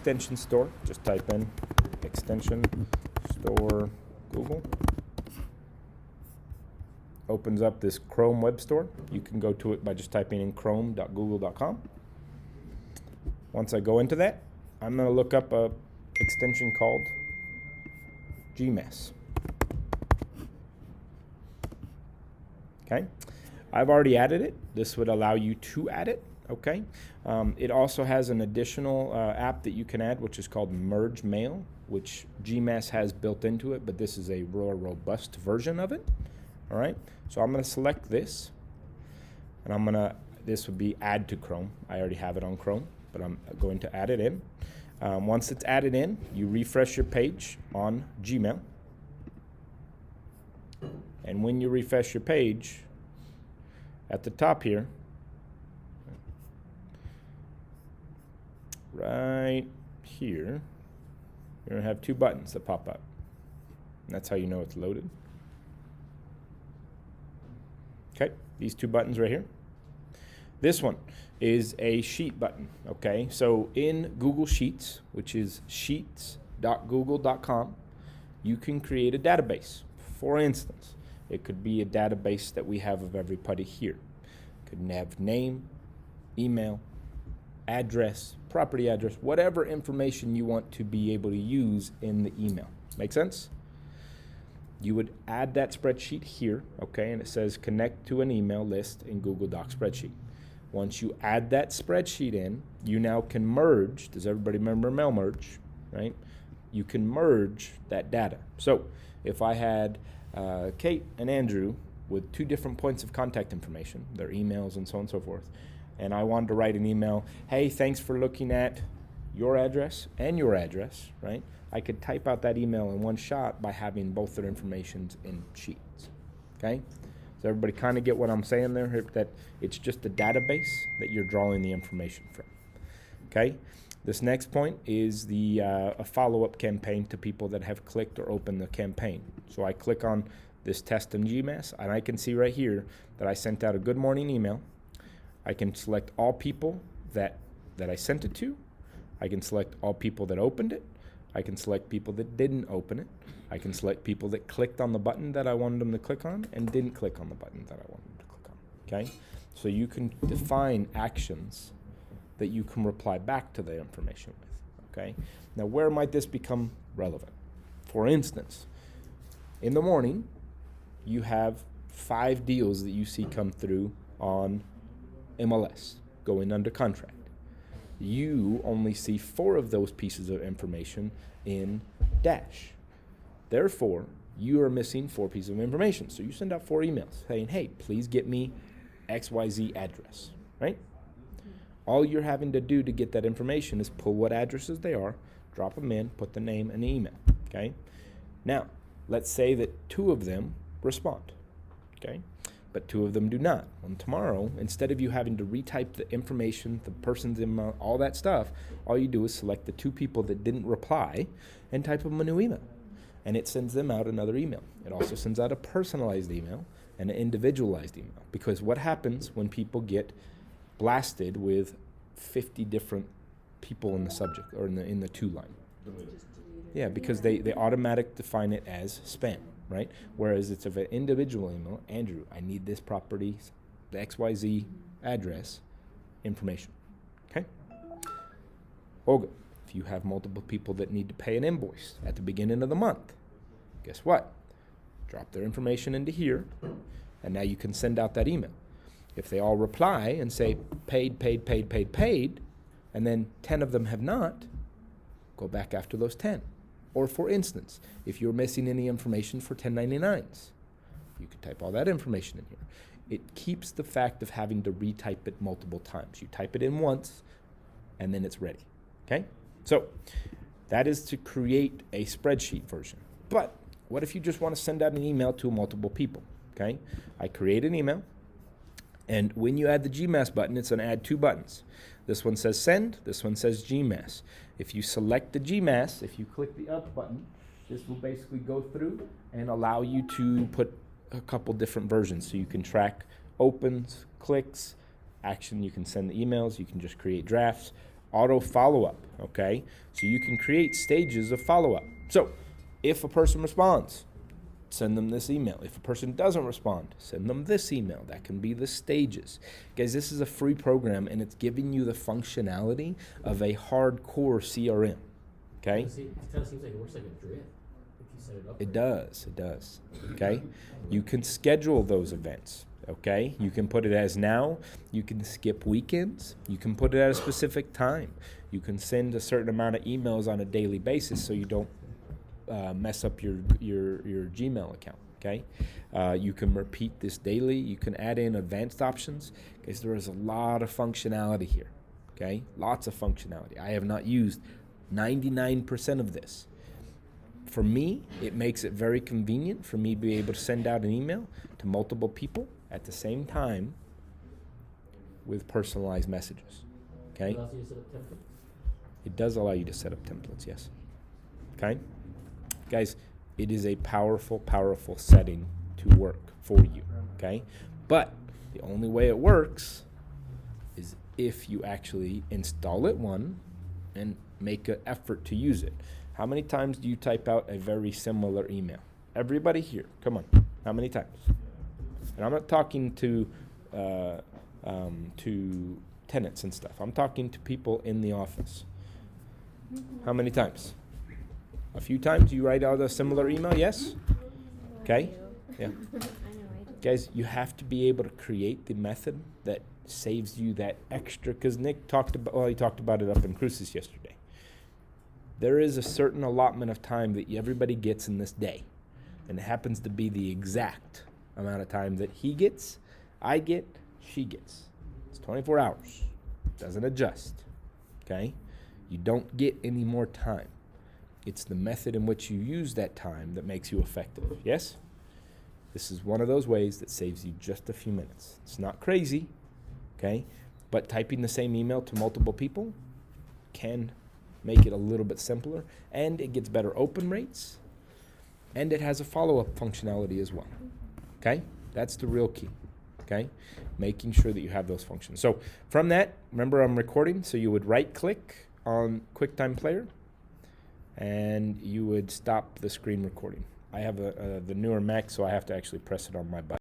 extension store. Just type in extension store Google. Opens up this Chrome web store. You can go to it by just typing in chrome.google.com. Once I go into that, I'm going to look up a extension called gmass. Okay, I've already added it. This would allow you to add it. Okay, it also has an additional app that you can add, which is called Merge Mail, which gmass has built into it, but this is a more robust version of it. All right, so I'm going to select this, and this would be add to Chrome. I already have it on Chrome, but I'm going to add it in. Once it's added in, you refresh your page on Gmail. And when you refresh your page, at the top here, right here, you're going to have two buttons that pop up. And that's how you know it's loaded. Okay, these two buttons right here. This one is a sheet button, okay? So in Google Sheets, which is sheets.google.com, you can create a database. For instance, it could be a database that we have of everybody here. It could have name, email, address, property address, whatever information you want to be able to use in the email. Make sense? You would add that spreadsheet here, okay? And it says connect to an email list in Google Docs spreadsheet. Once you add that spreadsheet in, you now can merge. Does everybody remember mail merge, right? You can merge that data. So if I had Kate and Andrew with two different points of contact information, their emails and so on and so forth, and I wanted to write an email, hey, thanks for looking at your address and your address, right? I could type out that email in one shot by having both their informations in sheets, okay? Does everybody kind of get what I'm saying there? That it's just a database that you're drawing the information from, okay? This next point is a follow-up campaign to people that have clicked or opened the campaign. So I click on this test in GMass, and I can see right here that I sent out a good morning email. I can select all people that I sent it to. I can select all people that opened it. I can select people that didn't open it. I can select people that clicked on the button that I wanted them to click on and didn't click on the button that I wanted them to click on, okay? So you can define actions that you can reply back to the information with, okay? Now, where might this become relevant? For instance, in the morning, you have 5 deals that you see come through on MLS going under contract. You only see 4 of those pieces of information in Dash. Therefore, you are missing 4 pieces of information. So you send out 4 emails saying, hey, please get me XYZ address, right? All you're having to do to get that information is pull what addresses they are, drop them in, put the name and the email, okay? Now, let's say that 2 of them respond, okay? But 2 of them do not. On tomorrow, instead of you having to retype the information, the person's email, all that stuff, all you do is select the 2 people that didn't reply and type them a new email. And it sends them out another email. It also sends out a personalized email and an individualized email. Because what happens when people get blasted with 50 different people in the subject or in the to line? Yeah, because they automatic define it as spam, right? Whereas it's of an individual email, Andrew, I need this property, the XYZ address, information, okay? Olga, if you have multiple people that need to pay an invoice at the beginning of the month, guess what? Drop their information into here, and now you can send out that email. If they all reply and say paid, paid, paid, paid, paid, and then 10 of them have not, go back after those 10. Or for instance, if you're missing any information for 1099s, you can type all that information in here. It keeps the fact of having to retype it multiple times. You type it in once, and then it's ready, okay? So that is to create a spreadsheet version. But what if you just want to send out an email to multiple people, okay? I create an email, and when you add the GMass button, it's going to add 2 buttons. This one says send, this one says GMass. If you select the GMass, if you click the up button, this will basically go through and allow you to put a couple different versions. So you can track opens, clicks, action, you can send the emails, you can just create drafts, auto follow-up, okay? So you can create stages of follow-up. So if a person responds, send them this email. If a person doesn't respond, send them this email. That can be the stages. Guys, this is a free program, and it's giving you the functionality of a hardcore CRM, okay? It kind of seems like it works like a drip if you set it up. It does, okay? You can schedule those events, okay? You can put it as now. You can skip weekends. You can put it at a specific time. You can send a certain amount of emails on a daily basis so you don't mess up your Gmail account, okay? You can repeat this daily. You can add in advanced options because there is a lot of functionality here, okay? Lots of functionality. I have not used 99% of this. For me, it makes it very convenient for me to be able to send out an email to multiple people at the same time with personalized messages, okay? It allows you to set up templates. It does allow you to set up templates, yes. Okay? Guys, it is a powerful, powerful setting to work for you, okay? But the only way it works is if you actually install it, and make an effort to use it. How many times do you type out a very similar email? Everybody here, come on. How many times? And I'm not talking to tenants and stuff. I'm talking to people in the office. How many times? A few times you write out a similar email, yes? Okay? Yeah. Guys, you have to be able to create the method that saves you that extra, because Nick talked about it up in Cruces yesterday. There is a certain allotment of time that everybody gets in this day, and it happens to be the exact amount of time that he gets, I get, she gets. It's 24 hours. Doesn't adjust, okay? You don't get any more time. It's the method in which you use that time that makes you effective, yes? This is one of those ways that saves you just a few minutes. It's not crazy, okay? But typing the same email to multiple people can make it a little bit simpler, and it gets better open rates, and it has a follow-up functionality as well, okay? That's the real key, okay? Making sure that you have those functions. So from that, remember I'm recording, so you would right-click on QuickTime Player, and you would stop the screen recording. I have the newer Mac, so I have to actually press it on my button.